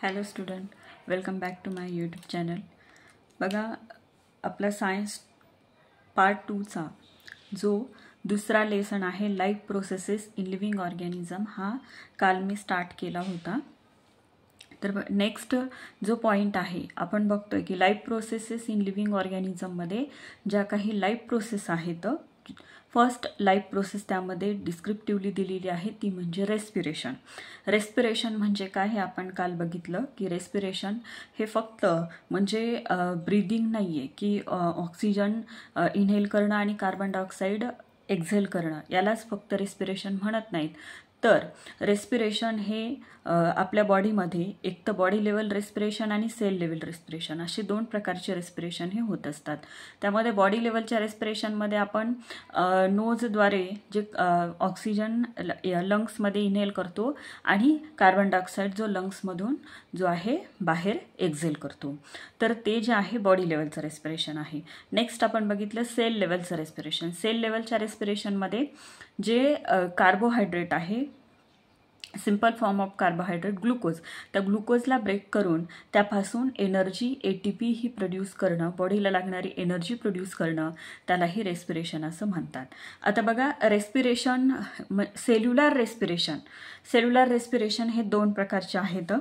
Hello student, welcome back to my YouTube channel. बघा, आपला science part 2चा जो दुसरा लेसन आहे life processes in living organism, हा काल मी स्टार्ट केला होता. तर नेक्स्ट जो पॉईंट आहे, आपण बघतोय की लाईफ प्रोसेसेस इन लिव्हिंग ऑर्गॅनिझममध्ये ज्या काही लाईफ प्रोसेस आहेत, फर्स्ट लाईफ प्रोसेस त्यामध्ये डिस्क्रिप्टिव्हली दिलेली आहे, ती म्हणजे रेस्पिरेशन. रेस्पिरेशन म्हणजे काय हे आपण काल बघितलं की रेस्पिरेशन हे फक्त म्हणजे ब्रीदिंग नाही आहे की ऑक्सिजन इनहेल करणं आणि कार्बन डायऑक्साईड एक्झेल करणं, यालाच फक्त रेस्पिरेशन म्हणत नाहीत. तर रेस्पिरेशन हे आपल्या बॉडीमध्ये एक तर बॉडी लेवल रेस्पिरेशन आणि सेल लेवल रेस्पिरेशन असे दोन प्रकारचे रेस्पिरेशन हे होत असतात. त्यामध्ये बॉडी लेवलच्या रेस्पिरेशनमध्ये आपण नोजद्वारे जे ऑक्सिजन लंग्समध्ये इनहेल करतो आणि कार्बन डायऑक्साईड जो लंग्समधून जो आहे बाहेर एक्झेल करतो. तर ते जे आहे बॉडी लेवलचं रेस्पिरेशन आहे. नेक्स्ट आपण बघितलं सेल लेवलचं रेस्पिरेशन. सेल लेवलच्या रेस्पिरेशनमध्ये जे कार्बोहायड्रेट आहे, simple form of carbohydrate glucose, त्या ग्लुकोजला ब्रेक करून त्यापासून एनर्जी ATP ही प्रोड्यूस करणं, बॉडीला लागणारी एनर्जी प्रोड्यूस करणं, त्यालाही रेस्पिरेशन असं म्हणतात. आता बघा, रेस्पिरेशन सेल्युलर रेस्पिरेशन हे दोन प्रकारचे आहेत.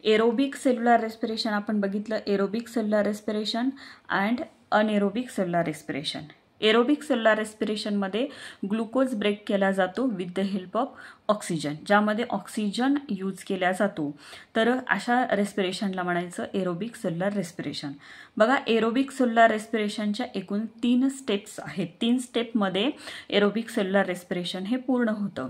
एरोबिक सेल्युलर रेस्पिरेशन आपण बघितलं, aerobic cellular respiration and anaerobic cellular respiration. Aerobic cellular रेस्पिरेशनमध्ये ग्लुकोज ब्रेक केला जातो with the help of oxygen, ज्यामध्ये ऑक्सिजन यूज केला जातो. तर अशा रेस्पिरेशनला म्हणायचं एरोबिक सेल्युलर रेस्पिरेशन. बघा, एरोबिक सेल्युलर रेस्पिरेशनच्या एकूण 3 स्टेप्स आहेत. 3 स्टेपमध्ये एरोबिक सेल्युलर रेस्पिरेशन हे पूर्ण होतं.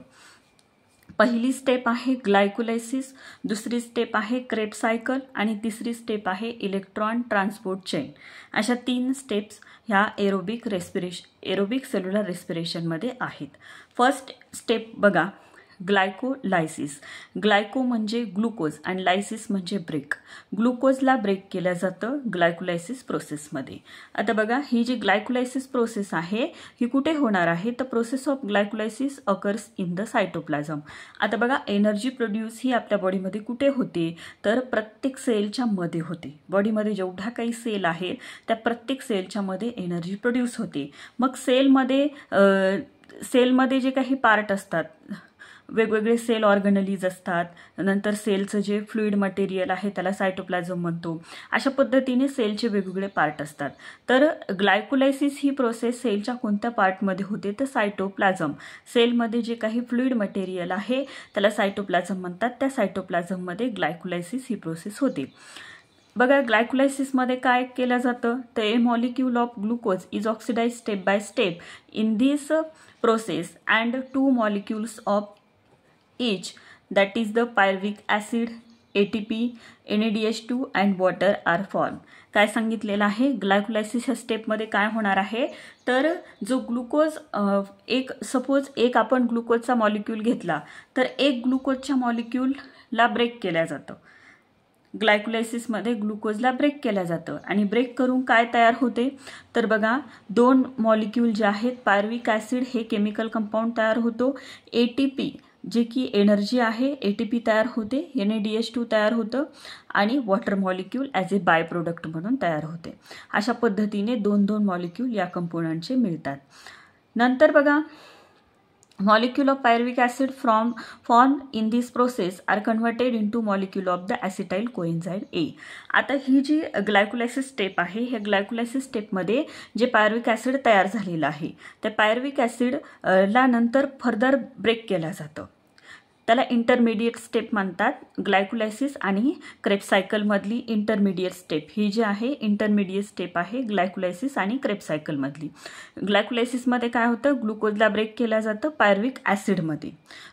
पहिली स्टेप आहे ग्लायकोलायसिस, दुसरी स्टेप आहे क्रेब सायकल आणि तिसरी स्टेप आहे इलेक्ट्रॉन ट्रान्सपोर्ट चेन. अशा 3 स्टेप्स ह्या एरोबिक सेल्युलर रेस्पिरेशनमध्ये आहेत. फर्स्ट स्टेप बघा, ग्लायकोलायसिस. ग्लायको म्हणजे ग्लुकोज आणि लायसिस म्हणजे ब्रेक. ग्लुकोजला ब्रेक केलं जातं ग्लायकोलायसिस प्रोसेसमध्ये. आता बघा, ही जी ग्लायकोलायसिस प्रोसेस आहे ही कुठे होणार आहे, तर process of glycolysis occurs in the cytoplasm. आता बघा, एनर्जी प्रोड्यूस ही आपल्या बॉडीमध्ये कुठे होते, तर प्रत्येक सेलच्या मध्ये होते. बॉडीमध्ये जेवढ्या काही सेल आहेत त्या प्रत्येक सेलच्या मध्ये एनर्जी प्रोड्यूस होते. मग सेलमध्ये जे काही पार्ट असतात, वेगवेगळे सेल ऑर्गनलीज असतात, नंतर सेलचं जे फ्लुइड मटेरियल आहे त्याला सायटोप्लाझम म्हणतो. अशा पद्धतीने सेलचे वेगवेगळे पार्ट असतात. तर ग्लायकोलायसिस ही प्रोसेस सेलच्या कोणत्या पार्टमध्ये होते, तर सायटोप्लाझम. सेलमध्ये जे काही फ्लुइड मटेरियल आहे त्याला सायटोप्लाझम म्हणतात. त्या सायटोप्लाझममध्ये ग्लायकोलायसिस ही प्रोसेस होते. बघा, ग्लायकोलायसिसमध्ये काय केलं जातं, तर a molecule of glucose is oxidise step by step in this process and 2 molecules of each, that is the pyruvic acid, ATP, NADH2 and water are formed. काय सांगितलेलं आहे, ग्लायकोलायसिस ह्या स्टेपमध्ये काय होणार आहे, तर जो ग्लुकोज सपोज आपण ग्लुकोजचा मॉलिक्यूल घेतला तर एक ग्लुकोजच्या मॉलिक्यूलला ब्रेक केलं जातं. ग्लायकोलायसिसमध्ये ग्लुकोजला ब्रेक केलं जातं आणि ब्रेक करून काय तयार होते, तर बघा 2 मॉलिक्यूल जे आहेत, पायरुविक ॲसिड हे केमिकल कंपाऊंड तयार होतो, ATP जे की एनर्जी आहे ATP तयार होते, NADH2 तयार होतं आणि water molecule as A by product म्हणून तयार होते. अशा पद्धतीने 2 मॉलिक्यूल या कंपोनंटचे मिळतात. नंतर बघा, molecule of pyruvic acid form in this process are converted into molecule of the acetyl coenzyme A. आता ही जी ग्लायकोलायसिस स्टेप आहे, ह्या ग्लायकोलायसिस स्टेपमध्ये जे पायरुविक ॲसिड तयार झालेलं आहे त्या पायरुविक ॲसिडला नंतर फर्दर ब्रेक केलं जातं. त्याला इंटरमिडिएट स्टेप म्हणतात. ग्लायकोलायसिस आणि क्रेब सायकलमधली इंटरमिडिएट स्टेप ही जी आहे इंटरमिडिएट स्टेप आहे ग्लायकोलायसिस आणि क्रेब सायकलमधली. ग्लायकोलायसिसमध्ये काय होतं, ग्लुकोजला ब्रेक केलं जातं पायरुविक ॲसिडमध्ये.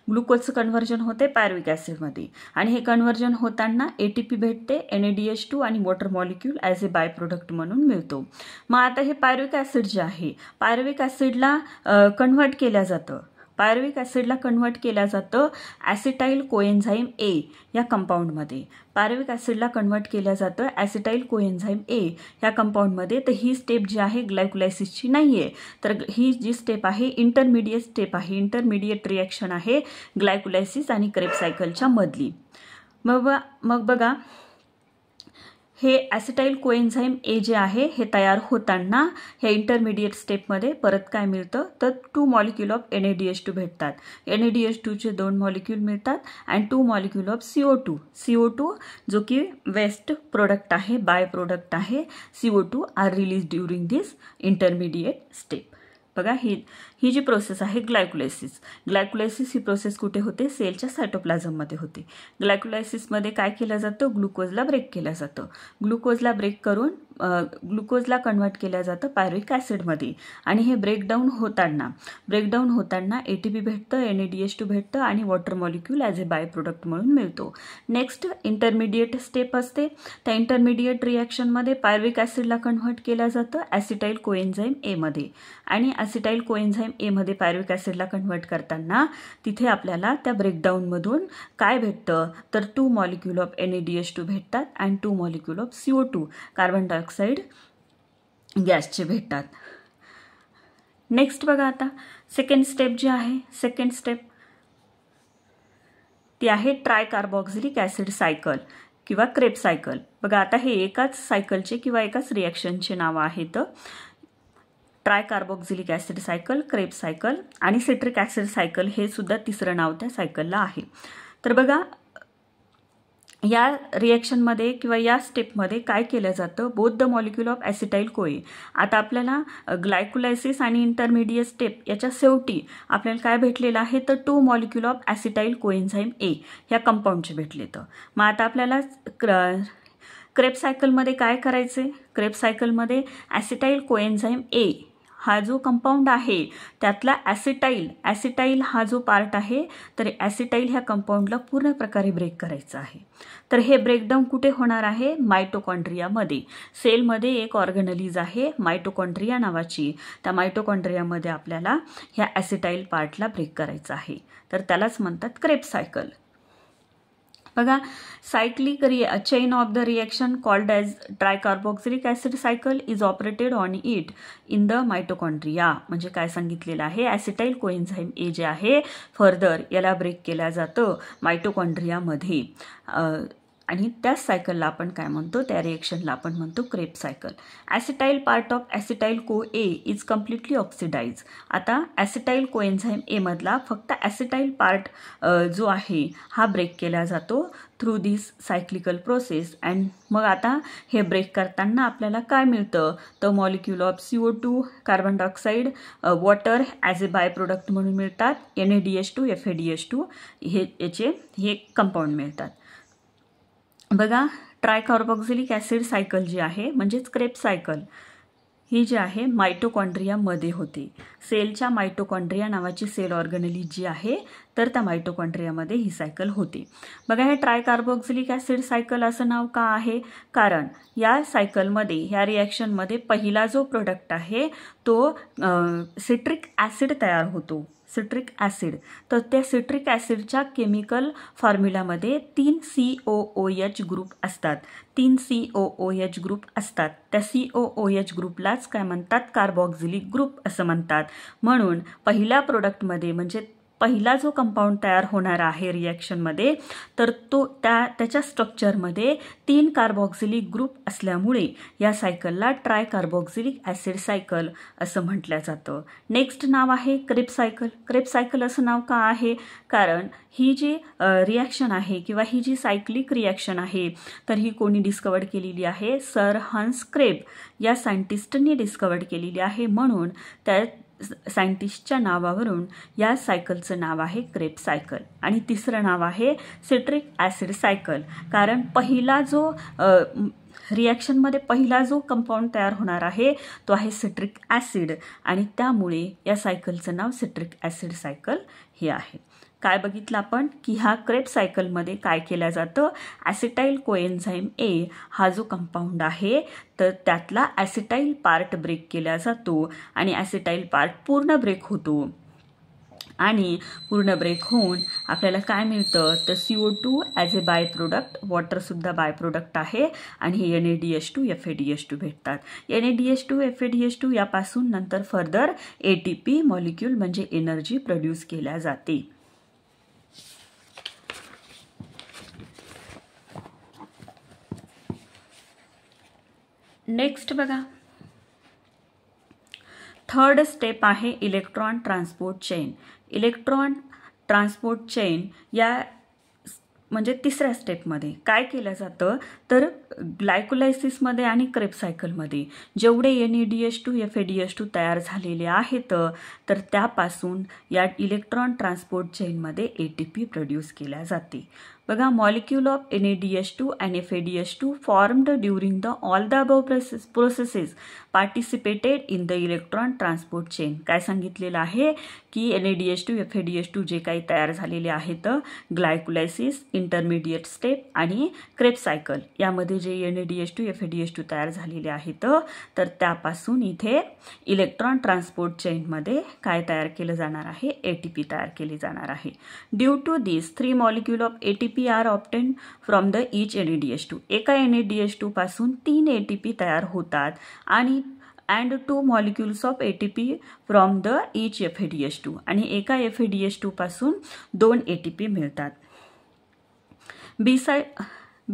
ग्लुकोजचं कन्व्हर्जन होते पायरुविक ॲसिडमध्ये आणि हे कन्व्हर्जन होताना ATP भेटते, NADH2 आणि water molecule as A by product म्हणून मिळतो. मग आता हे पायरुविक ॲसिड जे आहे, पायरुविक ॲसिडला कन्व्हर्ट केलं जातं. पायरुविक ॲसिडला कन्व्हर्ट केलं जातं ॲसिटाइल कोएन्झाइम A या कंपाऊंडमध्ये. पायरुविक ॲसिडला कन्व्हर्ट केलं जातं ॲसिटाइल कोएन्झाइम A या कंपाऊंडमध्ये. तर ही स्टेप जी आहे ग्लायकोलायसिसची नाही आहे, तर ही जी स्टेप आहे इंटरमिडिएट स्टेप आहे, इंटरमिडिएट रिॲक्शन आहे ग्लायकोलायसिस आणि क्रेब सायकलच्या मधली. मग बघा, हे ॲसिटाईल कोएन्झाईम ए जे आहे हे तयार होताना हे इंटरमिडिएट स्टेपमध्ये परत काय मिळतं तर 2 मॉलिक्यूल ऑफ NaDH2 भेटतात. NaDH2चे 2 मॉलिक्यूल मिळतात अँड 2 मॉलिक्यूल ऑफ CO2 जो की वेस्ट प्रोडक्ट आहे, बाय प्रोडक्ट आहे. CO2 आर रिलीज ड्युरिंग दिस इंटरमिडिएट स्टेप. बघा ही जी प्रोसेस आहे ग्लायकोलायसिस ही प्रोसेस कुठे होते सेलच्या सायटोप्लाझममध्ये होते. ग्लायकोलायसिसमध्ये काय केलं जातं ग्लुकोजला ब्रेक केलं जातं. ग्लुकोजला ब्रेक करून ग्लुकोजला कन्वर्ट केलं जातं पायरुव्हिक ॲसिडमध्ये आणि हे ब्रेकडाऊन होताना ATP भेटतं, NaDH2 भेटतं आणि water molecule as a by product म्हणून मिळतो. नेक्स्ट इंटरमिडिएट स्टेप असते. त्या इंटरमिडिएट रिॲक्शनमध्ये पायरुव्हिक ॲसिडला कन्व्हर्ट केलं जातं ॲसिटाईल कोएन्झाईम एमध्ये आणि ॲसिटाईल कोएन्झाईम एमध्ये पायरुव्हिक ॲसिडला कन्व्हर्ट करताना तिथे आपल्याला त्या ब्रेकडाऊनमधून काय भेटतं तर 2 मॉलिक्यूल ऑफ NaDH2 भेटतात and 2 molecule of CO2 carbon dioxide गॅसचे भेटतात. नेक्स्ट बघा आता सेकंड स्टेप जी आहे ती आहे ट्रायकार्बॉक्झिलिक ॲसिड सायकल किंवा क्रेब्स सायकल. बघा आता हे एकाच सायकलचे किंवा एकाच रिॲक्शनचे नावं आहेत. ट्रायकार्बॉक्झिलिक ॲसिड सायकल, क्रेब्स सायकल आणि सिट्रिक ॲसिड सायकल हे सुद्धा तिसरं नाव त्या सायकलला आहे. तर बघा या रिॲक्शनमध्ये किंवा या स्टेपमध्ये काय केलं जातं बोथ द मॉलिक्यूल ऑफ ॲसिटाईल कोए. आता आपल्याला ग्लायकोलायसिस आणि इंटरमिडिएट स्टेप याच्या शेवटी आपल्याला काय भेटलेलं आहे तर 2 मॉलिक्यूल ऑफ ॲसिटाईल कोएन्झाईम ए ह्या कंपाऊंडचे भेटले. तर मग आता आपल्याला क्रेब्स सायकलमध्ये काय करायचे क्रेब्स सायकलमध्ये ॲसिटाईल कोएन्झाईम ए हा जो कंपाऊंड आहे त्यातला ॲसिटाईल हा जो पार्ट आहे तर ॲसिटाईल ह्या कंपाऊंडला पूर्ण प्रकारे ब्रेक करायचं आहे. तर हे ब्रेकडाऊन कुठे होणार आहे मायटोकॉन्ड्रियामध्ये. सेलमध्ये एक ऑर्गनलीज आहे मायटोकॉन्ड्रिया नावाची. त्या मायटोकॉन्ड्रियामध्ये आपल्याला ह्या ॲसिटाईल पार्टला ब्रेक करायचं आहे. तर त्यालाच म्हणतात क्रेब्स सायकल. बघा cyclic chain of the reaction called as tricarboxylic acid cycle is operated on it in the mitochondria. म्हणजे काय सांगितलेलं आहे ॲसिटाईल कोएन्झाईम ए जे आहे फर्दर याला ब्रेक केलं जातं मायटोकॉन्ड्रियामध्ये आणि त्याच सायकलला आपण काय म्हणतो त्या रिॲक्शनला आपण म्हणतो क्रेब्स सायकल. ॲसिटाईल पार्ट ऑफ ॲसिटाईल को ए इज कम्प्लिटली ऑक्सिडाइज. आता ॲसिटाईल कोएन्झाईम ए मधला फक्त ॲसिटाईल पार्ट जो आहे हा ब्रेक केला जातो through this cyclical process and मग आता हे ब्रेक करताना आपल्याला काय मिळतं तर molecule of CO2 carbon dioxide water as a by product म्हणून मिळतात. NaDH2 FADH2 हे कंपाऊंड मिळतात. बघा ट्रायकार्बॉक्झिलिक ॲसिड सायकल जी आहे म्हणजेच क्रेब्स सायकल ही जी आहे मायटोकॉन्ड्रियामध्ये होते. सेलच्या मायटोकॉन्ड्रिया नावाची सेल ऑर्गनली जी आहे तर त्या मायटोकॉन्ड्रियामध्ये ही सायकल होते. बघा हे ट्रायकार्बॉक्झिलिक ॲसिड सायकल असं नाव का आहे कारण या सायकलमध्ये ह्या रिॲक्शनमध्ये पहिला जो प्रोडक्ट आहे तो सिट्रिक ॲसिड तयार होतो. सिट्रिक ॲसिड तर त्या सिट्रिक ॲसिडच्या केमिकल फॉर्म्युलामध्ये 3 COOH ग्रुप असतात. 3 COOH ग्रुप असतात. त्या COOH ग्रुपलाच काय म्हणतात कार्बॉक्झिलिक ग्रुप असं म्हणतात. म्हणून पहिल्या प्रोडक्टमध्ये म्हणजे पहिला जो कंपाऊंड तयार होणार आहे रिॲक्शनमध्ये तर तो त्याच्या स्ट्रक्चरमध्ये 3 कार्बॉक्झिलिक ग्रुप असल्यामुळे या सायकलला ट्रायकार्बॉक्झिलिक ॲसिड सायकल असं म्हटलं जातं. नेक्स्ट नाव आहे क्रेब्स सायकल. क्रेब्स सायकल असं नाव का आहे कारण ही जी रिॲक्शन आहे किंवा ही जी सायक्लिक रिॲक्शन आहे तर ही कोणी डिस्कवर्ड केलेली आहे सर हन्स क्रेब या सायंटिस्टनी डिस्कवर्ड केलेली आहे. म्हणून त्या सायंटिस्टच्या नावावरून या सायकलचं नाव आहे क्रेब्स सायकल. आणि तिसरं नाव आहे सिट्रिक ॲसिड सायकल कारण पहिला जो रिॲक्शनमध्ये पहिला जो कंपाऊंड तयार होणार आहे तो आहे सिट्रिक ॲसिड आणि त्यामुळे या सायकलचं नाव सिट्रिक ॲसिड सायकल हे आहे. काय बघितलं आपण की ह्या क्रेब्स सायकलमध्ये काय केलं जातं ॲसिटाईल कोएन्झाईम ए हा जो कंपाऊंड आहे तर त्यातला ॲसिटाईल पार्ट ब्रेक केला जातो आणि ॲसिटाईल पार्ट पूर्ण ब्रेक होतो आणि पूर्ण ब्रेक होऊन आपल्याला काय मिळतं तर CO2 as a by product वॉटरसुद्धा बाय प्रोडक्ट आहे आणि हे NaDH2 FADH2 भेटतात. NaDH2 FADH2 यापासून नंतर फर्दर ATP मॉलिक्यूल म्हणजे एनर्जी प्रोड्यूस केल्या जाते. नेक्स्ट बघा, थर्ड स्टेप आहे electron transport chain. Electron transport chain या म्हणजे तिसऱ्या स्टेपमध्ये काय केलं जातं तर ग्लायकोलायसिसमध्ये आणि क्रेब्स सायकलमध्ये जेवढे NADH2 FADH2 तयार झालेले आहेत तर त्यापासून या इलेक्ट्रॉन ट्रान्सपोर्ट चेनमध्ये ATP प्रोड्यूस केल्या जाते. बघा, molecule of NADH2 and FADH2 formed during all the above processes participated in the electron transport chain. काय सांगितलेलं आहे की NADH2 FADH2 जे काही तयार झालेले आहेत ग्लायकोलायसिस, इंटरमिडिएट स्टेप आणि क्रेब्स सायकल यामध्ये जे NADH2 FADH2 तयार झालेले आहेत तर त्यापासून इथे इलेक्ट्रॉन ट्रान्सपोर्ट चेनमध्ये काय तयार केलं जाणार आहे, ATP तयार केले जाणार आहे. Due to this 3 molecule of ATP are obtain from the each NADH2. एका NADH2 पासून 3 ATP तयार होतात आणि and 2 molecules of ATP from the each FADH2 आणि एका FADH2 पासून 2 ATP मिळतात.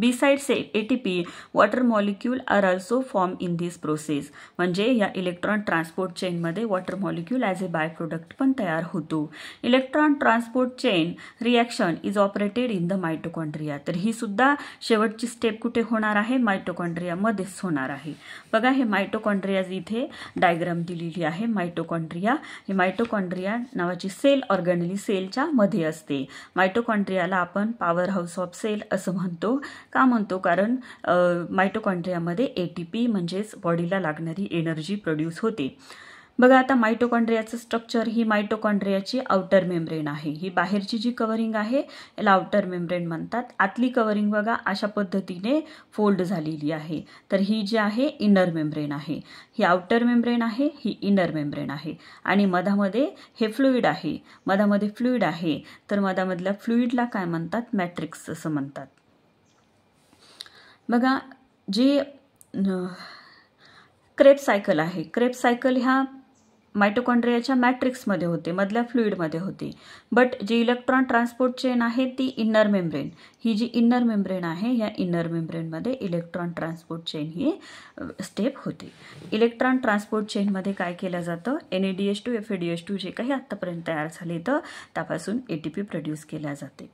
Besides ATP, water molecule are also formed in this process. म्हणजे या इलेक्ट्रॉन ट्रान्सपोर्ट चेनमध्ये water molecule as a by product पण तयार होतो. Electron transport chain reaction is operated in the mitochondria. तर ही सुद्धा शेवटची स्टेप कुठे होणार आहे, मायटोकॉन्ड्रियामध्येच होणार आहे. बघा, हे मायटोकॉन्ड्रिया इथे डायग्राम दिलेली आहे. मायटोकॉन्ड्रिया हे मायटोकॉन्ड्रिया नावाची सेल ऑर्गॅनली सेलच्या मध्ये असते. मायटोकॉन्ड्रियाला आपण पॉवर हाऊस ऑफ सेल असं म्हणतो. का म्हणतो, कारण मायटोकॉन्ड्रियामध्ये ATP म्हणजेच बॉडीला लागणारी एनर्जी प्रोड्यूस होते. बघा, आता मायटोकॉन्ड्रियाचं स्ट्रक्चर ही मायटोकॉन्ड्रियाची आउटर मेम्ब्रेन आहे. ही बाहेरची जी कव्हरिंग आहे याला आउटर मेम्ब्रेन म्हणतात. आतली कव्हरिंग बघा अशा पद्धतीने फोल्ड झालेली आहे. तर ही जी आहे इनर मेम्ब्रेन आहे. ही आउटर मेम्ब्रेन आहे, ही इनर मेम्ब्रेन आहे आणि मधामध्ये हे फ्लुइड आहे. मधामध्ये फ्लुइड आहे तर मधामधल्या फ्लुइडला काय म्हणतात, मॅट्रिक्स असं म्हणतात. बघा, जी क्रेब्स सायकल आहे, क्रेब्स सायकल ह्या मायटोकॉन्ड्रियाच्या मॅट्रिक्समध्ये होते, मधल्या फ्लुइडमध्ये होते. बट जी इलेक्ट्रॉन ट्रान्सपोर्ट चेन आहे ती इनर मेम्ब्रेन, ही जी इनर मेम्ब्रेन आहे या इनर मेम्ब्रेनमध्ये इलेक्ट्रॉन ट्रान्सपोर्ट चेन ही स्टेप होते. इलेक्ट्रॉन ट्रान्सपोर्ट चेनमध्ये काय केलं जातं, NADH2 FADH2 जे काही आत्तापर्यंत तयार झाले तर त्यापासून ATP प्रोड्यूस केल्या जाते.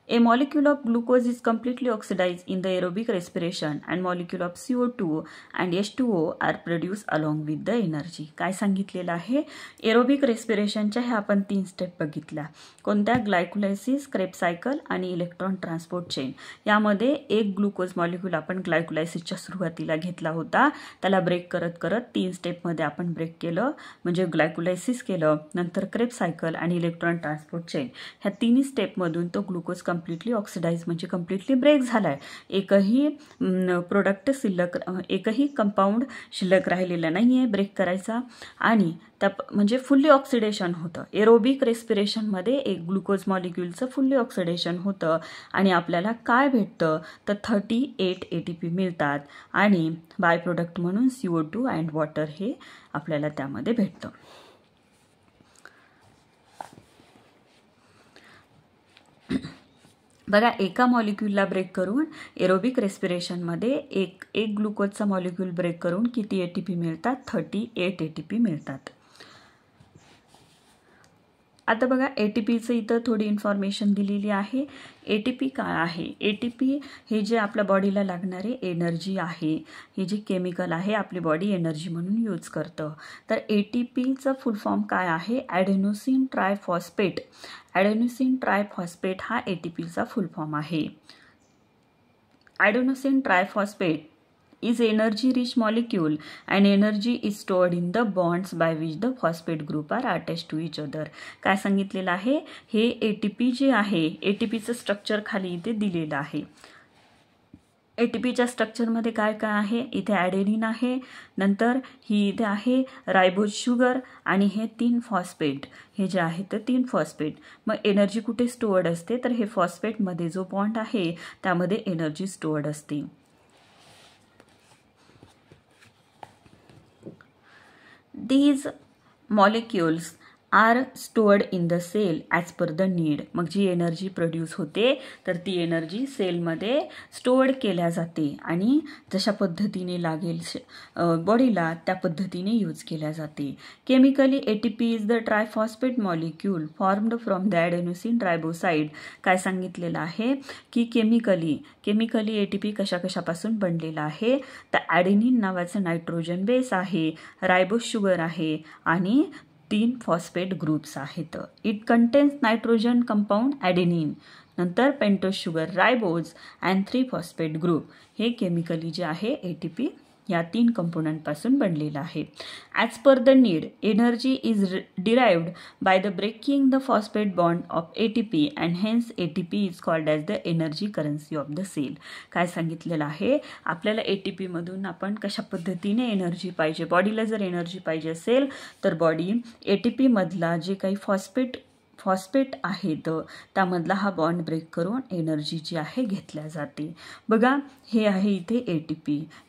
A molecule of glucose is completely oxidized in the aerobic respiration and molecule of CO2 and H2O are produced along with the energy. काय सांगितलेलं आहे, एरोबिक रेस्पिरेशनच्या ह्या आपण 3 स्टेप बघितल्या. कोणत्या, ग्लायकोलायसिस, क्रेब्स सायकल आणि इलेक्ट्रॉन ट्रान्सपोर्ट चेन. यामध्ये एक ग्लुकोज मॉलिक्यूल आपण ग्लायकोलायसिसच्या सुरुवातीला घेतला होता, त्याला ब्रेक करत करत 3 स्टेपमध्ये आपण ब्रेक केलं. म्हणजे ग्लायकोलायसिस केलं, नंतर क्रेब्स सायकल आणि इलेक्ट्रॉन ट्रान्सपोर्ट चेन. ह्या 3 स्टेपमधून तो ग्लुकोज कम्प्लिटली ऑक्सिडाइज म्हणजे कम्प्लिटली ब्रेक झालाय. एकही प्रोडक्ट शिल्लक, एकही कंपाऊंड शिल्लक राहिलेला नाहीये ब्रेक करायचा आणि त्या म्हणजे फुल्ली ऑक्सिडेशन होतं. एरोबिक रेस्पिरेशनमध्ये एक ग्लुकोज मॉलिक्यूलचं फुल्ली ऑक्सिडेशन होतं आणि आपल्याला काय भेटतं तर 38 ATP मिळतात आणि बाय प्रोडक्ट म्हणून CO2 अँड वॉटर हे आपल्याला त्यामध्ये भेटतं. बघा, एका मॉलिक्यूलला ब्रेक करून एरोबिक रेस्पिरेशनमध्ये एक ग्लुकोजचा मॉलिक्यूल ब्रेक करून किती ATP मिळतात, 38 ATP मिळतात. आता बघा, ATPचं इथं थोडी इन्फॉर्मेशन दिलेली आहे. ATP काय आहे, ATP हे जे आपल्या बॉडीला लागणारे एनर्जी आहे, हे जे केमिकल आहे आपली बॉडी एनर्जी म्हणून यूज करतं. तर ATPचं फुल फॉर्म काय आहे, ॲडेनोसिन ट्रायफॉस्फेट. ॲडेनोसिन ट्रायफॉस्फेट हा ATPचा फुल फॉर्म आहे. ॲडेनोसिन triphosphate is energy rich molecule and energy is stored in the bonds by which the phosphate group are attached to each other. काय सांगितलेलं आहे, हे ATP जे आहे, ATPचं स्ट्रक्चर खाली इथे दिलेलं आहे. ATPच्या स्ट्रक्चरमध्ये काय काय आहे, इथे ॲडेनिन आहे, नंतर ही इथे आहे रायबोज शुगर आणि हे 3 फॉस्फेट, हे जे आहे ते 3 फॉस्फेट. मग एनर्जी कुठे स्टोअर्ड असते तर हे फॉस्फेटमध्ये जो बॉन्ड आहे त्यामध्ये एनर्जी स्टोअर्ड असते. These molecules are stored in the cell as per the need. मग जी एनर्जी प्रोड्यूस होते तर ती एनर्जी सेलमध्ये स्टोअर्ड केल्या जाते आणि जशा पद्धतीने लागेल बॉडीला त्या पद्धतीने यूज केल्या जाते. Chemically ATP is the triphosphate molecule formed from the adenosine riboside. काय सांगितलेलं आहे की केमिकली ATP कशापासून बनलेला आहे तर ॲडेनिन नावाचं नायट्रोजन बेस आहे, रायबोस शुगर आहे आणि 3 फॉस्फेट ग्रुप्स आहेत. It contains nitrogen compound adenine, नंतर pentose sugar ribose and 3 phosphate group. हे केमिकली जे आहे ATP या 3 कंपोनंटपासून बनलेलं आहे. As per the need energy is derived by the breaking the phosphate bond of ATP and hence ATP is called as the energy currency of the cell. काय सांगितलेलं आहे आपल्याला ATP मधून आपण कशा पद्धतीने एनर्जी पाहिजे, बॉडीला जर एनर्जी पाहिजे असेल तर बॉडी ATP मधला जे काही फॉस्फेट आहेत त्यामधला हा बॉन्ड ब्रेक करून एनर्जी जी आहे घेतल्या जाते. बघा हे आहे इथे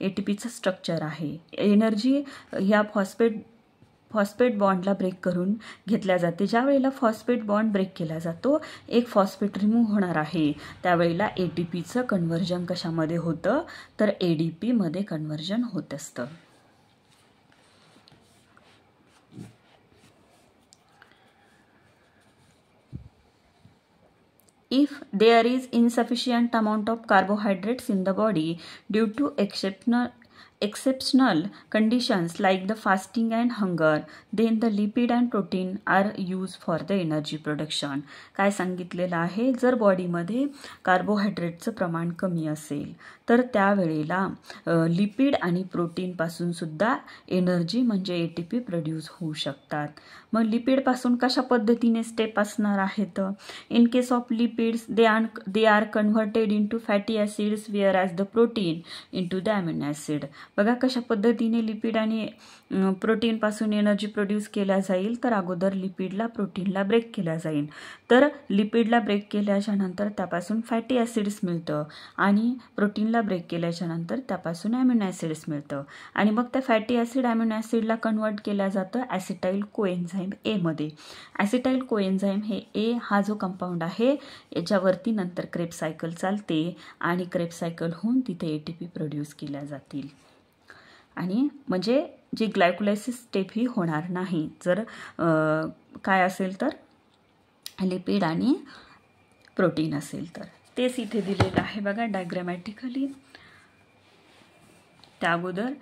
ATPचं स्ट्रक्चर आहे. एनर्जी ह्या फॉस्फेट बॉन्डला ब्रेक करून घेतल्या जाते. ज्या वेळेला फॉस्फेट बॉन्ड ब्रेक केला जातो एक फॉस्फेट रिमूव्ह होणार आहे त्यावेळेला ATPचं कन्व्हर्जन कशामध्ये होतं तर ADP मध्ये कन्व्हर्जन होत असतं. If there is insufficient amount of carbohydrates in the body due to exceptional conditions like the fasting and hunger, then the lipid and protein are used for the energy production. काय सांगितलेलं आहे जर बॉडीमध्ये कार्बोहायड्रेटचं प्रमाण कमी असेल तर त्यावेळेला लिपिड आणि प्रोटीनपासून सुद्धा एनर्जी म्हणजे ATP प्रोड्यूस होऊ शकतात. मग लिपिडपासून कशा पद्धतीने स्टेप असणार आहेत. In case of lipids they are converted into fatty acids wear as the protein into the amino acid. बघा कशा पद्धतीने लिपिड आणि प्रोटीनपासून एनर्जी प्रोड्यूस केल्या जाईल तर अगोदर लिपिडला प्रोटीनला ब्रेक केल्या जाईल. तर लिपिडला ब्रेक केल्याच्या नंतर त्यापासून फॅटी ॲसिड्स मिळतं आणि प्रोटीनला ब्रेक केल्याच्या नंतर त्यापासून अमिनो ॲसिड्स मिळतं आणि मग त्या फॅटी ॲसिड अमिनो ॲसिडला कन्वर्ट केल्या जातं ॲसिटाइल कोएन्झाईम A मध्ये. ॲसिटाइल कोएन्झाईम हे A हा जो कंपाऊंड आहे याच्यावरती नंतर क्रेब सायकल चालते आणि क्रेब सायकल होऊन तिथे ATP प्रोड्यूस केल्या जातील आणि म्हणजे जी ग्लायकोलायसिस स्टेप ही होणार नाही जर काय असेल तर लिपिड आणि प्रोटीन असेल तर. तेच इथे दिलेलं आहे बघा डायग्रामॅटिकली. त्या अगोदर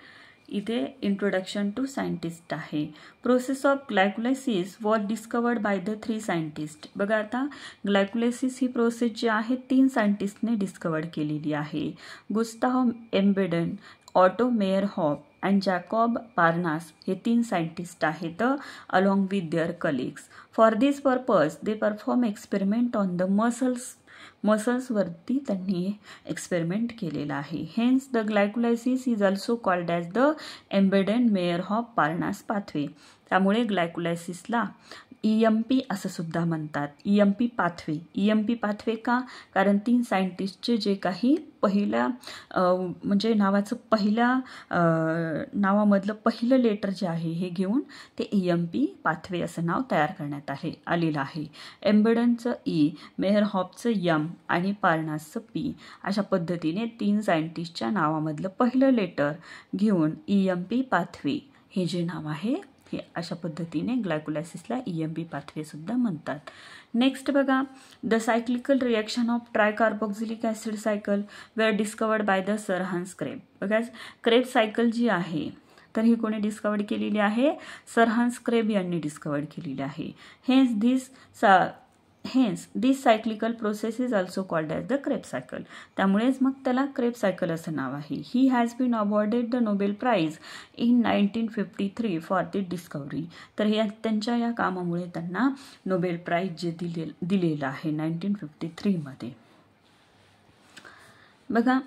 इथे इंट्रोडक्शन टू सायंटिस्ट आहे. Process of glycolysis was discovered by the 3 scientist. बघा आता ग्लायकोलायसिस ही प्रोसेस जी आहे 3 सायंटिस्टने डिस्कवर्ड केलेली आहे. Gustav Embden, Otto Meyerhof and Jacob Parnas हे 3 सायंटिस्ट आहेत along with their colleagues. For this purpose they perform experiment on the मसल्सवरती त्यांनी experiment केलेला आहे. Hence the glycolysis is also called as the Embden Meyerhof Parnas pathway. त्यामुळे ग्लायकोलायसिसला EMP असं सुद्धा म्हणतात. EMP पाथवे का कारण 3 सायंटिस्टचे जे काही पहिल्या म्हणजे नावामधलं पहिलं लेटर जे आहे हे घेऊन ते EMP पाथवे असं नाव तयार करण्यात आलेलं आहे. एम्बेडनचं E, मेयरहॉफचं M आणि पार्नासचं P अशा पद्धतीने 3 सायंटिस्टच्या नावामधलं पहिलं लेटर घेऊन EMP पाथवे हे जे नाव आहे हे अशा पद्धतीने ग्लायकोलायसिसला EMP पाथवे सुद्धा म्हणतात. नेक्स्ट बघा the cyclical reaction of tricarboxylic acid cycle were discovered by the sir Hans Kreb. बघा क्रेब सायकल जी आहे तर ही कोणी डिस्कवर्ड केलेली आहे सर हान्स क्रेब यांनी डिस्कवर्ड केलेली आहे. Hence this cyclical process is also called as the Kreb cycle. त्यामुळेच मग त्याला क्रेब सायकल असं नाव आहे. He has been awarded the Nobel prize in 1953 for the discovery. तर त्यांच्या या कामामुळे त्यांना नोबेल प्राइज जे दिलेलं आहे 1953 मध्ये. बघा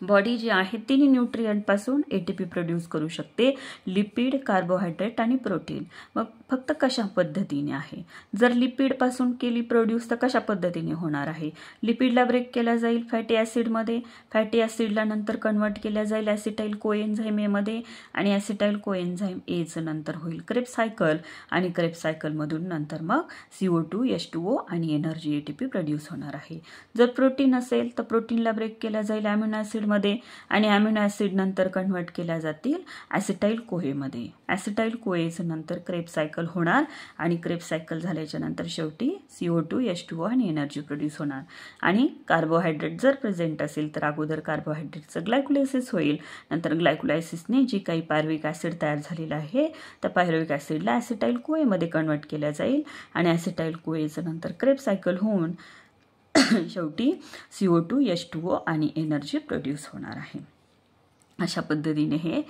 बॉडी जी आहे 3 न्यूट्रियंटपासून ATP प्रोड्यूस करू शकते, लिपिड, कार्बोहायड्रेट आणि प्रोटीन. मग फक्त कशा पद्धतीने आहे. जर लिपिडपासून केली प्रोड्यूस तर कशा पद्धतीने होणार आहे. लिपिडला ब्रेक केला जाईल फॅटी ॲसिडमध्ये, फॅटी ॲसिडला नंतर कन्वर्ट केल्या जाईल ॲसिटाइल कोएन्झाईम एमध्ये आणि ॲसिटाइल कोएन्झाईम एचं नंतर होईल क्रेब्स सायकल आणि क्रेब्स सायकलमधून नंतर मग CO2 H2O आणि एनर्जी ATP प्रोड्यूस होणार आहे. जर प्रोटीन असेल तर प्रोटीनला ब्रेक केला जाईल अॅमिनो ॲसिडमध्ये आणि अॅमिनो ॲसिड नंतर कन्वर्ट केल्या जातील ॲसिटाइल कोएमध्ये. ॲसिटाइल कोएचं नंतर क्रेब्स सायकल होणार आणि क्रेब्स सायकल झाल्याच्या नंतर शेवटी CO2 H2O आणि एनर्जी प्रोड्यूस होणार. आणि कार्बोहायड्रेट जर प्रेझेंट असेल तर अगोदर कार्बोहायड्रेटचं ग्लायकोलायसिस होईल, नंतर ग्लायकोलायसिसने जी काही पायरुव्हिक ॲसिड तयार झालेलं आहे त्या पायरुव्हिक ॲसिडला ॲसिटाइल कोएमध्ये कन्वर्ट केल्या जाईल आणि ॲसिटाइल कोएचं नंतर क्रेब्स सायकल होऊन शेवटी CO2 H2O आणि एनर्जी प्रोड्यूस होणार आहे. अशा पद्धतीने हे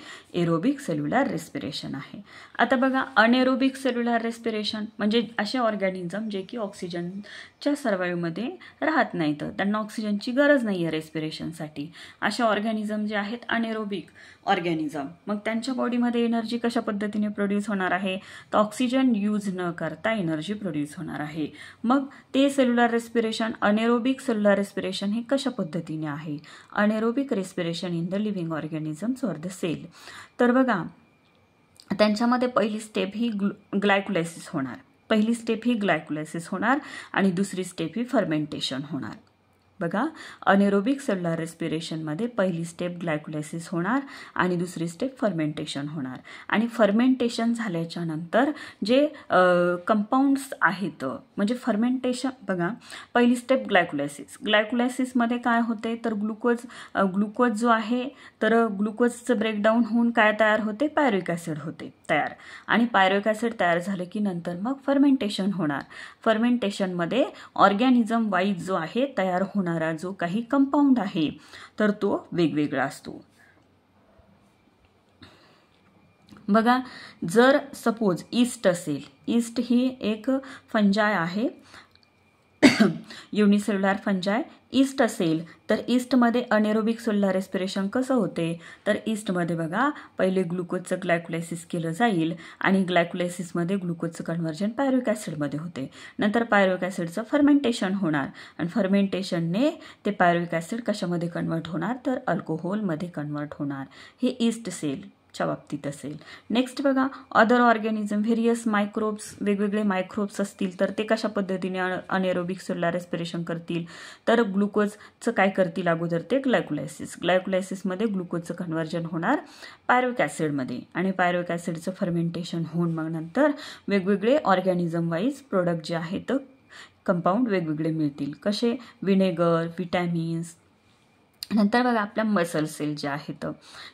एरोबिक सेल्युलर रेस्पिरेशन आहे. आता बघा अनएरोबिक सेल्युलर रेस्पिरेशन म्हणजे असे ऑर्गॅनिझम जे की ऑक्सिजनच्या सर्वाईव्हमध्ये राहत नाहीत, त्यांना ऑक्सिजनची गरज नाही आहे रेस्पिरेशनसाठी. असे ऑर्गॅनिझम जे आहेत अनएरोबिक ऑर्गॅनिझम, मग त्यांच्या बॉडीमध्ये एनर्जी कशा पद्धतीने प्रोड्यूस होणार आहे तर ऑक्सिजन यूज न करता एनर्जी प्रोड्यूस होणार आहे. मग ते cellular respiration anaerobic cellular respiration हे कशा पद्धतीने आहे. Anaerobic respiration in the living organisms or the cell. तर बघा त्यांच्यामध्ये पहिली स्टेप ही ग्लायकोलायसिस होणार, पहिली स्टेप ही ग्लायकोलायसिस होणार आणि दुसरी स्टेप ही फर्मेंटेशन होणार. बघा अनएरोबिक सेल्युलर रेस्पिरेशनमध्ये पहिली स्टेप ग्लायकोलायसिस होणार आणि दुसरी स्टेप फर्मेंटेशन होणार. आणि फर्मेंटेशन झाल्याच्या नंतर जे कंपाऊंड्स आहेत म्हणजे फर्मेंटेशन बघा पहिली स्टेप ग्लायकोलायसिस. ग्लायकोलायसिसमध्ये काय होते तर ग्लुकोज जो आहे तर ग्लुकोजचं ब्रेकडाऊन होऊन काय तयार होते पायरुव्हिक ॲसिड होते तयार आणि पायरुव्हिक ॲसिड तयार झाले की नंतर मग फर्मेंटेशन होणार. फर्मेंटेशनमध्ये ऑर्गॅनिझम वाईज जो आहे तयार होणारा जो काही कंपाऊंड आहे तर तो वेगवेगळा असतो. बघा जर सपोज ईस्ट असेल, ईस्ट ही एक फंजाय आहे युनिसेल्युलर फंजाय ईस्ट असेल तर ईस्टमध्ये अनएरोबिक सेल्युलर रेस्पिरेशन कसं होते तर ईस्टमध्ये बघा पहिले ग्लुकोजचं ग्लायकोलायसिस केलं जाईल आणि ग्लायकोलायसिसमध्ये ग्लुकोजचं कन्व्हर्जन पायरुव्हिक ॲसिडमध्ये होते. नंतर पायरुव्हिक ॲसिडचं फर्मेंटेशन होणार आणि फर्मेंटेशनने ते पायरुव्हिक ॲसिड कशामध्ये कन्वर्ट होणार तर अल्कोहोलमध्ये कन्वर्ट होणार. हे ईस्ट सेलच्या बाबतीत असेल. नेक्स्ट बघा अदर ऑर्गॅनिझम व्हेरियस मायक्रोब्स, वेगवेगळे मायक्रोब्स असतील तर ते कशा पद्धतीने अनएरोबिक सेल्युलर रेस्पिरेशन करतील तर ग्लुकोजचं काय करतील अगोदर ते ग्लायकोलायसिस. ग्लायकोलायसिसमध्ये ग्लुकोजचं कन्व्हर्जन होणार पायरुव्हिक ॲसिडमध्ये आणि पायरुव्हिक ॲसिडचं फर्मेंटेशन होऊन मग नंतर वेगवेगळे ऑर्गॅनिझम वाईज प्रोडक्ट जे आहेत कंपाऊंड वेगवेगळे मिळतील. कसे विनेगर, विटॅमिन्स. नंतर बघा आपल्या मसल सेल जे आहेत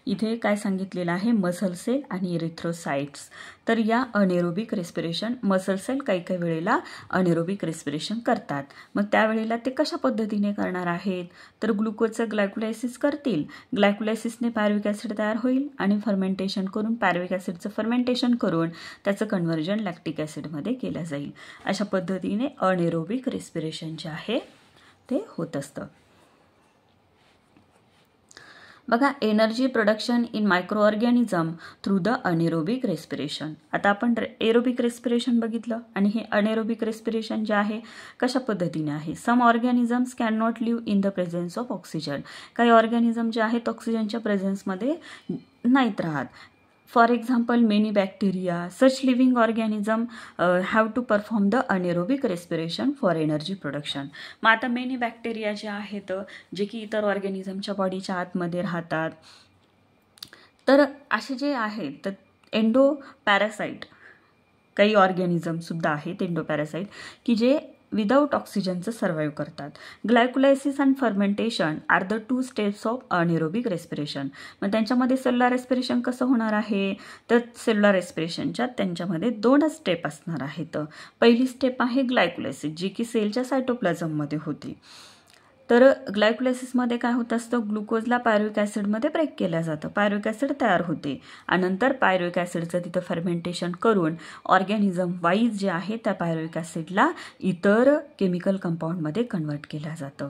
इथे काय सांगितलेलं आहे मसल सेल आणि इरिथ्रोसाइट्स. तर या अनएरोबिक रेस्पिरेशन मसल सेल काही काही वेळेला अनएरोबिक रेस्पिरेशन करतात. मग त्यावेळेला ते कशा पद्धतीने करणार आहेत तर ग्लुकोजचं ग्लायकोलायसिस करतील. ग्लायकोलायसिसने पायरुव्हिक ॲसिड तयार होईल आणि फर्मेंटेशन करून पायरुव्हिक ॲसिडचं फर्मेंटेशन करून त्याचं कन्व्हर्जन लॅक्टिक ॲसिडमध्ये केलं जाईल. अशा पद्धतीने अनएरोबिक रेस्पिरेशन जे आहे ते होत असतं. बघा energy production in micro organism through the anaerobic respiration. आता आपण एरोबिक रेस्पिरेशन बघितलं आणि हे अनएरोबिक रेस्पिरेशन जे आहे कशा पद्धतीने आहे. Some organisms can not live in the presence of oxygen. काही ऑर्गॅनिझम जे आहेत ऑक्सिजनच्या प्रेझेन्समध्ये नाहीत राहत. For example, many bacteria, such living organism have to perform the anaerobic respiration for energy production. मग आता मेनी बॅक्टेरिया जे आहेत जे की इतर ऑर्गॅनिझमच्या बॉडीच्या आतमध्ये राहतात तर असे जे आहेत तर एंडो पॅरासाइट काही ऑर्गॅनिझम सुद्धा आहेत एंडो पॅरासाइट की जे विदाउट ऑक्सिजनचं सर्वाईव्ह करतात. Glycolysis and fermentation are the 2 steps of anaerobic respiration. मग त्यांच्यामध्ये सेल्युलर रेस्पिरेशन कसं होणार आहे तर सेल्युलर रेस्पिरेशनच्या त्यांच्यामध्ये 2 स्टेप असणार आहेत. पहिली स्टेप आहे ग्लायकोलायसिस जी की सेलच्या सायटोप्लाझममध्ये होती. तर ग्लायकोलायसिसमध्ये काय होत असतं ग्लुकोजला पायरुव्हिक ॲसिडमध्ये ब्रेक केलं जातं, पायरुव्हिक ॲसिड तयार होते आणि नंतर पायरुव्हिक ॲसिडचं तिथं फर्मेंटेशन करून ऑर्गॅनिझम वाईज जे आहे त्या पायरुव्हिक ॲसिडला इतर केमिकल कंपाऊंडमध्ये कन्वर्ट केलं जातं.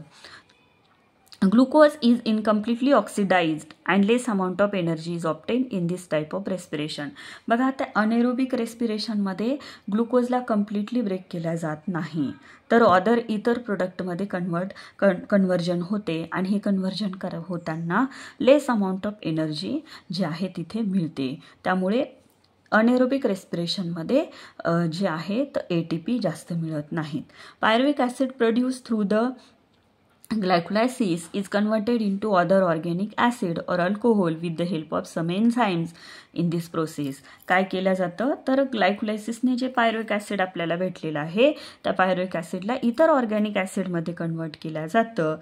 Glucose is incompletely oxidized and less amount of energy is obtained in this type of respiration. बघा आता अनेरोबिक रेस्पिरेशनमध्ये ग्लुकोजला कम्प्लिटली ब्रेक केला जात नाही, तर इतर प्रोडक्टमध्ये कन्व्हर्जन होते आणि हे कन्व्हर्जन होताना लेस अमाऊंट ऑफ एनर्जी जी आहे तिथे मिळते. त्यामुळे अनेरोबिक रेस्पिरेशनमध्ये जे आहे तर ATP जास्त मिळत नाहीत. Pyruvic acid produce through the glycolysis is converted into other organic acid or alcohol with the help of some enzymes in this process. काय केलं जातं तर ग्लायकोलायसिसने जे पायरुविक ॲसिड आपल्याला भेटलेलं आहे त्या पायरुविक ॲसिडला इतर ऑर्गॅनिक ॲसिडमध्ये कन्वर्ट केलं जातं.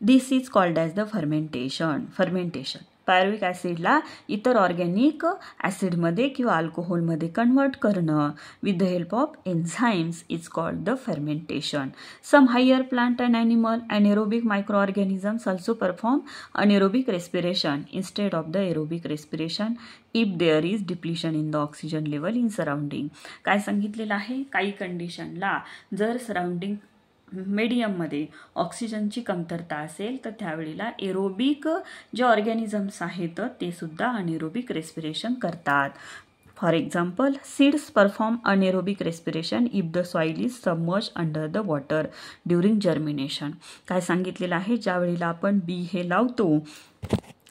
This is called as the fermentation. Pyruvic ॲसिडला इतर ऑर्गॅनिक ॲसिडमध्ये किंवा अल्कोहोलमध्ये कन्वर्ट करणं with the help of enzymes is called the fermentation. Some higher plant and animal anaerobic micro organisms also perform anaerobic respiration instead of the aerobic respiration if there is depletion in the oxygen level in surrounding. काय सांगितलेलं आहे, काही कंडिशनला जर surrounding मीडियममध्ये ऑक्सिजनची कमतरता असेल तर त्यावेळेला एरोबिक जे ऑर्गॅनिझम्स आहेत ते सुद्धा अनेरोबिक रेस्पिरेशन करतात. For example seeds perform anaerobic respiration if the soil is submerge under the water during germination. काय सांगितलेलं आहे, ज्या वेळेला आपण बी हे लावतो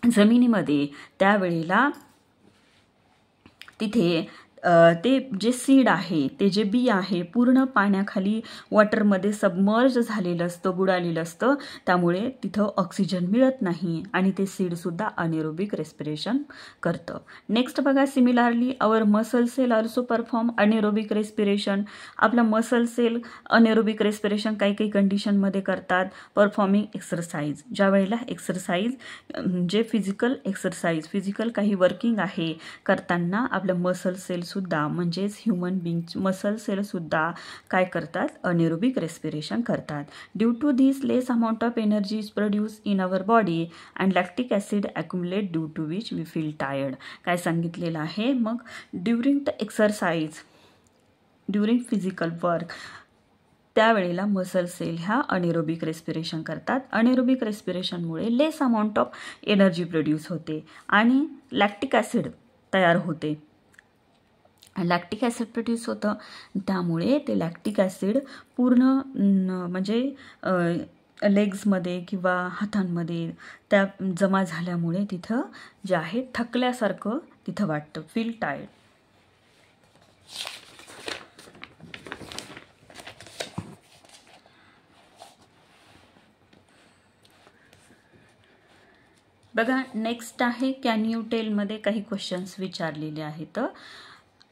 जमिनीमध्ये त्यावेळेला तिथे ते जे सीड आहे ते जे बी आहे पूर्ण पाण्याखाली वॉटरमध्ये सबमर्ज झालेलं असतं, बुडालेलं असतं, त्यामुळे तिथं ऑक्सिजन मिळत नाही आणि ते सीडसुद्धा अनेरोबिक रेस्पिरेशन करतं. नेक्स्ट बघा, similarly our muscle cell also perform anaerobic respiration. आपला मसल सेल अनेरोबिक रेस्पिरेशन काही कंडिशनमध्ये करतात. परफॉर्मिंग एक्सरसाइज, ज्या वेळेला एक्सरसाइज जे फिजिकल काही वर्किंग आहे करताना आपलं मसल सेल सुद्धा म्हणजेच ह्युमन बीइंग मसल सेल सुद्धा काय करतात, अनेरोबिक रेस्पिरेशन करतात. Due to this less amount of energy is produce in our body and lactic acid accumulate due to which we feel tired. काय सांगितलेलं आहे, मग during the exercise during physical work त्यावेळेला muscle cell ह्या anaerobic respiration करतात. Anaerobic रेस्पिरेशनमुळे less amount of energy produce होते आणि लॅक्टिक ॲसिड तयार होते. लॅक्टिक ॲसिड प्रोड्यूस होतं, त्यामुळे ते लॅक्टिक ॲसिड पूर्ण म्हणजे लेग्समध्ये किंवा हातांमध्ये त्या जमा झाल्यामुळे तिथं जे आहे थकल्यासारखं तिथं वाटतं, फील टायर्ड. बघा नेक्स्ट आहे कॅन यू टेलमध्ये काही क्वेश्चन्स विचारलेले आहेत.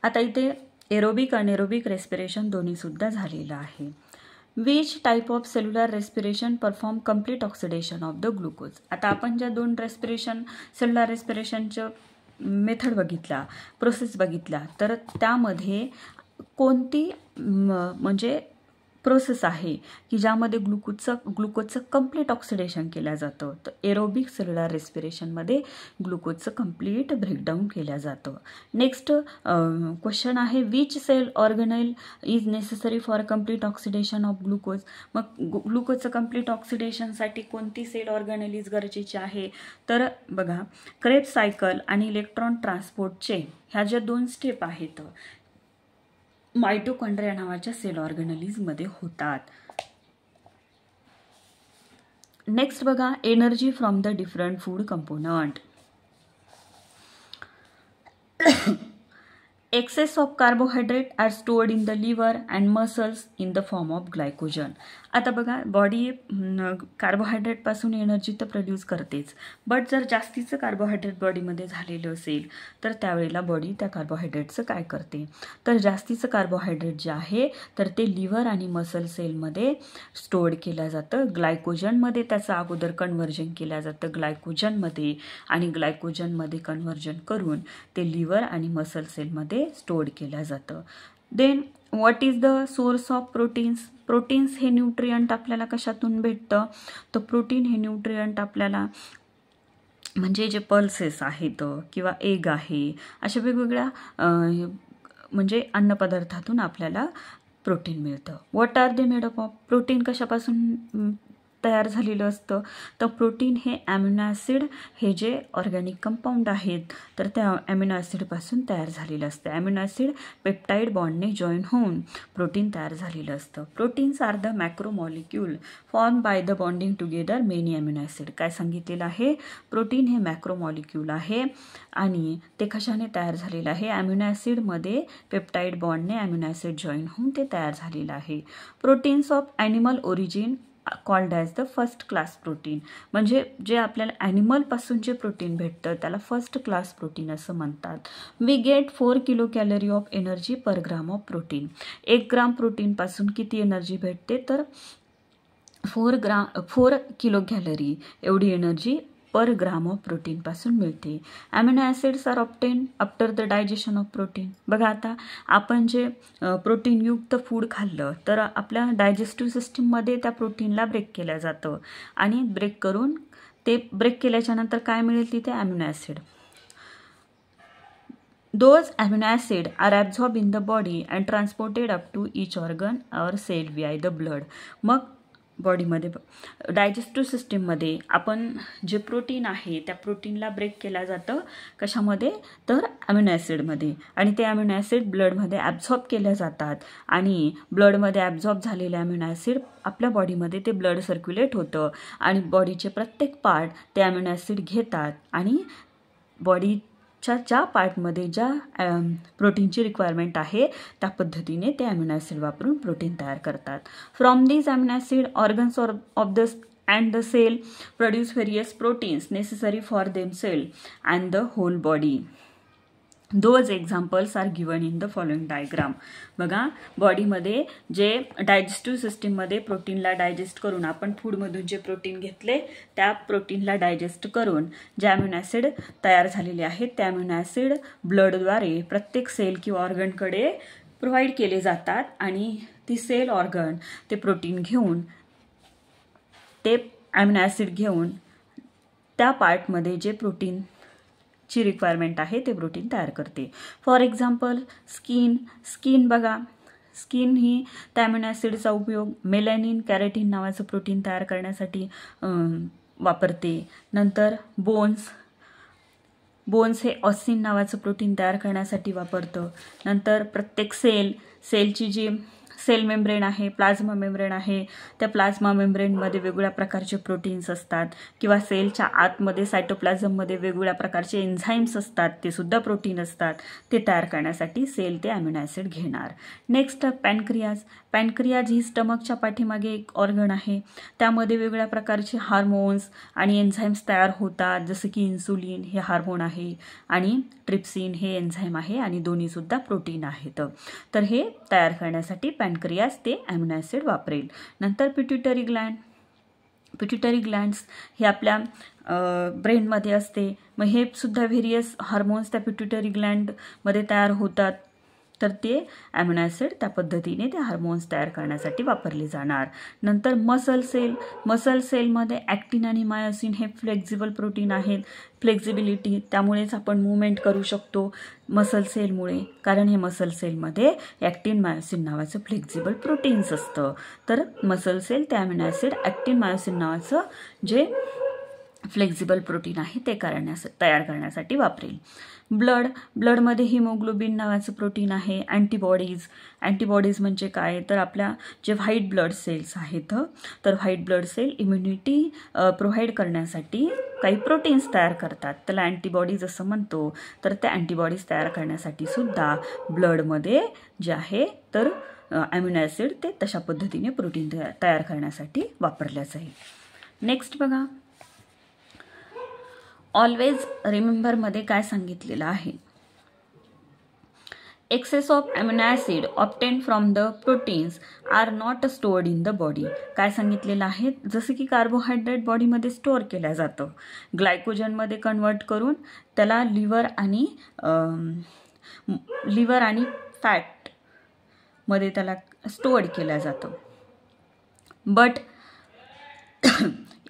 आता इथे एरोबिक अनेरोबिक रेस्पिरेशन दोन्हीसुद्धा झालेलं आहे. Which type of cellular respiration perform complete oxidation of the glucose. आता आपण ज्या दोन सेल्युलर रेस्पिरेशनचं मेथड बघितला, प्रोसेस बघितला, तर त्यामध्ये कोणती म्हणजे प्रोसेस आहे की ज्यामध्ये ग्लुकोजचं कम्प्लीट ऑक्सिडेशन केलं जातं, तर एरोबिक सेल्युलर रेस्पिरेशनमध्ये ग्लुकोजचं कम्प्लीट ब्रेकडाऊन केलं जातं. नेक्स्ट क्वेश्चन आहे which cell organelle is necessary for complete oxidation of glucose. मग ग्लुकोजचं कम्प्लीट ऑक्सिडेशनसाठी कोणती सेल ऑर्गनेल गरजेची आहे, तर बघा क्रेब्स सायकल आणि इलेक्ट्रॉन ट्रान्सपोर्ट चेन ह्या ज्या दोन स्टेप आहेत मायटोकॉन्ड्रिया नावाच्या सेल ऑर्गनेलिजमध्ये होतात. नेक्स्ट बघा energy from the different food component. Excess of carbohydrate are stored in the liver and muscles in the form of glycogen. आता बघा बॉडी कार्बोहायड्रेटपासून एनर्जी तर प्रोड्यूस करतेच, बट जर जास्तीचं कार्बोहायड्रेट बॉडीमध्ये झालेलं असेल तर त्यावेळेला बॉडी त्या कार्बोहायड्रेटचं काय करते, तर जास्तीचं कार्बोहायड्रेट जे आहे तर ते लिव्हर आणि मसल सेलमध्ये स्टोअर्ड केलं जातं. ग्लायकोजनमध्ये त्याचं अगोदर कन्व्हर्जन केलं जातं ग्लायकोजनमध्ये, आणि ग्लायकोजनमध्ये कन्व्हर्जन करून ते लिव्हर आणि मसल सेलमध्ये स्टोअर्ड केलं जातं. Then what is the source of proteins. Proteins हे न्यूट्रियंट आपल्याला कशातून भेटतं, तर प्रोटीन हे न्यूट्रियंट आपल्याला म्हणजे जे पल्सेस आहेत किंवा एग आहे अशा वेगवेगळ्या म्हणजे अन्नपदार्थातून आपल्याला प्रोटीन मिळतं. What are they made up of. Protein कशापासून तयार झालेलं असतं? तर प्रोटीन हे ॲमिनो ॲसिड हे जे ऑर्गॅनिक कंपाऊंड आहेत तर त्या ॲमिनो ॲसिडपासून तयार झालेलं असतं. ॲमिनो ॲसिड पेप्टाईड बॉन्डने जॉईन होऊन प्रोटीन तयार झालेलं असतं. Proteins are the macromolecule form by the bonding together many amino acid. काय सांगितलेलं आहे? प्रोटीन हे मॅक्रोमॉलिक्यूल आहे आणि ते कशाने तयार झालेलं आहे? ॲमिनो ॲसिडमध्ये पेप्टाईड बॉन्डने ॲमिनो ॲसिड जॉईन होऊन ते तयार झालेलं आहे. Proteins of animal origin called as the first class protein. म्हणजे जे आपल्याला ॲनिमलपासून जे प्रोटीन भेटतं त्याला फर्स्ट क्लास प्रोटीन असं म्हणतात. We get 4 kilo calorie of energy per gram of protein. 1 gram प्रोटीनपासून किती एनर्जी भेटते? तर 4 किलो कॅलरी एवढी एनर्जी पर ग्राम ऑफ प्रोटीनपासून मिळते. Amino acids are obtain after the digestion of protein. बघा आता आपण जे प्रोटीनयुक्त फूड खाल्लं तर आपल्या डायजेस्टिव्ह सिस्टीममध्ये त्या प्रोटीनला ब्रेक केलं जातं आणि ब्रेक केल्याच्या नंतर काय मिळेल तिथे? Amino acid. Those amino acids are absorbed in the body and transported up to each organ or cell via the blood. मग बॉडीमध्ये डायजेस्टिव्ह सिस्टीममध्ये आपण जे प्रोटीन आहे त्या प्रोटीनला ब्रेक केलं जातं कशामध्ये? तर ॲमिनो ॲसिडमध्ये. आणि ते ॲमिनो ॲसिड ब्लडमध्ये ॲब्झॉर्ब केल्या जातात आणि ब्लडमध्ये ॲब्झॉर्ब झालेले ॲमिनो ॲसिड आपल्या बॉडीमध्ये ते ब्लड सर्क्युलेट होतं आणि बॉडीचे प्रत्येक पार्ट ते ॲमिनो ॲसिड घेतात आणि ज्या पार्टमध्ये ज्या प्रोटीनची रिक्वायरमेंट आहे त्या पद्धतीने ते ॲमिनो ॲसिड वापरून प्रोटीन तयार करतात. From these amino acid organs of the and the cell produce various proteins necessary for themselves and the whole body. Those examples are given in the following diagram. बघा बॉडीमध्ये जे digestive सिस्टीममध्ये प्रोटीनला digest करून आपण फूडमधून जे protein घेतले त्या प्रोटीनला digest करून जे ॲमिनो ॲसिड तयार झालेले आहेत त्या ॲमिनो ॲसिड ब्लडद्वारे प्रत्येक सेल किंवा ऑर्गनकडे प्रोव्हाइड केले जातात आणि ती सेल ऑर्गन ते प्रोटीन घेऊन ते ॲमिनो ॲसिड घेऊन त्या पार्टमध्ये जे प्रोटीन ची रिक्वायरमेंट आहे ते प्रोटीन तयार करते. फॉर एक्झाम्पल स्किन बघा, स्किन ही त्या ॲमिनो ॲसिडचा उपयोग मेलॅनिन कॅरेटिन नावाचं प्रोटीन तयार करण्यासाठी वापरते. नंतर बोन्स हे ऑसिन नावाचं प्रोटीन तयार करण्यासाठी वापरतं. नंतर प्रत्येक सेलची जी सेल मेम्ब्रेन आहे, प्लाझ्मा मेम्ब्रेन आहे, त्या प्लाझ्मा मेम्ब्रेनमध्ये वेगवेगळ्या प्रकारचे प्रोटीन्स असतात किंवा सेलच्या आतमध्ये सायटोप्लाझममध्ये वेगवेगळ्या प्रकारचे एन्झाईम्स असतात, ते सुद्धा प्रोटीन असतात. ते तयार करण्यासाठी सेल ते ॲमिनो ॲसिड घेणार. नेक्स्ट पॅनक्रियाज ही स्टमकच्या पाठीमागे एक ऑर्गन आहे. त्यामध्ये वेगवेगळ्या प्रकारचे हार्मोन्स आणि एन्झाईम्स तयार होतात, जसं की इन्सुलिन हे हार्मोन आहे आणि ट्रिप्सिन हे एन्झाईम आहे आणि दोन्हीसुद्धा प्रोटीन आहेत. तर हे तयार करण्यासाठी पॅनक्रियाज ते ॲमिनो ॲसिड वापरेल. नंतर पिट्युटरी ग्लँड्स हे आपल्या ब्रेनमध्ये असते. मग हे सुद्धा व्हेरियस हार्मोन्स त्या पिट्युटरी ग्लँडमध्ये तयार होतात. तर ते ॲमिनो ॲसिड त्या पद्धतीने ते हार्मोन्स तयार करण्यासाठी वापरले जाणार. नंतर मसल सेलमध्ये ॲक्टिन आणि मायोसिन हे फ्लेक्झिबल प्रोटीन आहेत. फ्लेक्झिबिलिटी त्यामुळेच आपण मूवमेंट करू शकतो मसल सेलमुळे, कारण हे मसल सेलमध्ये ॲक्टिन मायोसिन नावाचं फ्लेक्झिबल प्रोटीन्स असतं. तर मसल सेल ते ॲमिनो ॲसिड ॲक्टिन मायोसिन नावाचं जे फ्लेक्झिबल प्रोटीन आहे ते तयार करण्यासाठी वापरेल. ब्लडमध्ये हिमोग्लोबिन नावाचं प्रोटीन आहे. अँटीबॉडीज म्हणजे काय? तर आपल्या जे व्हाईट ब्लड सेल्स आहेत तर white blood cell immunity provide करण्यासाठी काही प्रोटीन्स तयार करतात, त्याला अँटीबॉडीज असं म्हणतो. तर त्या अँटीबॉडीज तयार करण्यासाठी सुद्धा ब्लडमध्ये जे आहे तर ॲमिनो ॲसिड ते तशा पद्धतीने प्रोटीन तयार करण्यासाठी वापरल्या जाईल. नेक्स्ट बघा, ऑलवेज रिमेंबरमध्ये काय सांगितलेलं आहे? Excess of amino acid obtained from the proteins are not stored in the body. काय सांगितलेलं आहे? जसं की कार्बोहायड्रेट बॉडीमध्ये स्टोअर केलं जातं, ग्लायकोजनमध्ये कन्वर्ट करून त्याला लिव्हर आणि फॅटमध्ये त्याला स्टोअर्ड केलं जातं. बट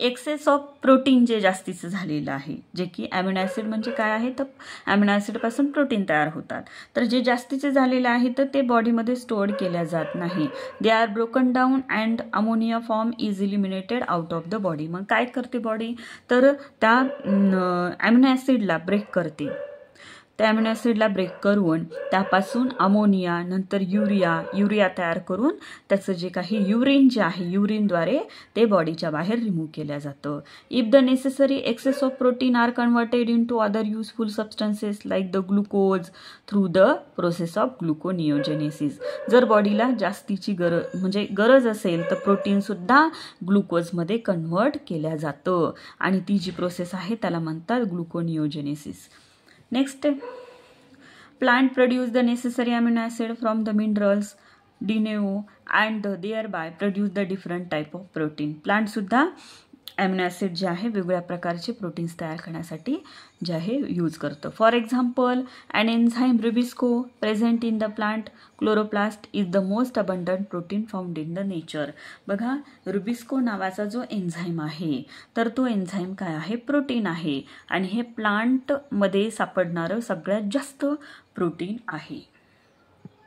एक्सेस ऑफ प्रोटीन जे जास्तीचं झालेलं आहे, जे की ॲमिनो ॲसिड म्हणजे काय आहे तर ॲमिनो ॲसिडपासून प्रोटीन तयार होतात. तर जे जास्तीचे झालेलं आहे तर ते बॉडीमध्ये स्टोअर्ड केल्या जात नाही. They are broken down and ammonia form is eliminated out of the body. मग काय करते बॉडी तर त्या ॲमिनो ॲसिडला ब्रेक करते. त्या ॲमिनो ॲसिडला ब्रेक करून त्यापासून अमोनिया नंतर युरिया तयार करून त्याचं जे काही युरिन जे आहे युरिनद्वारे ते बॉडीच्या बाहेर रिमूव्ह केलं जातं. If the necessary excess of protein are converted in to other useful substances like the glucose through the process of gluconeogenesis. जर बॉडीला जास्तीची गरज असेल तर प्रोटीनसुद्धा ग्लुकोजमध्ये कन्व्हर्ट केल्या जातं आणि ती जी प्रोसेस आहे त्याला म्हणतात ग्लुकोनिओजेनेसिस. Next, plant produce the necessary amino acid from the minerals, DNA, and thereby produce the different type of protein. Plant सुद्धा ॲमिनो ॲसिड जे आहे वेगवेगळ्या प्रकारचे प्रोटीन्स तयार करण्यासाठी जे आहे यूज करतं. For example an enzyme rubisco present in the plant chloroplast is the most abundant protein found in the nature. बघा, रुबिस्को नावाचा जो एन्झाईम आहे तर तो एन्झाईम काय आहे प्रोटीन आहे आणि हे प्लांटमध्ये सापडणारं सगळ्यात जास्त प्रोटीन आहे.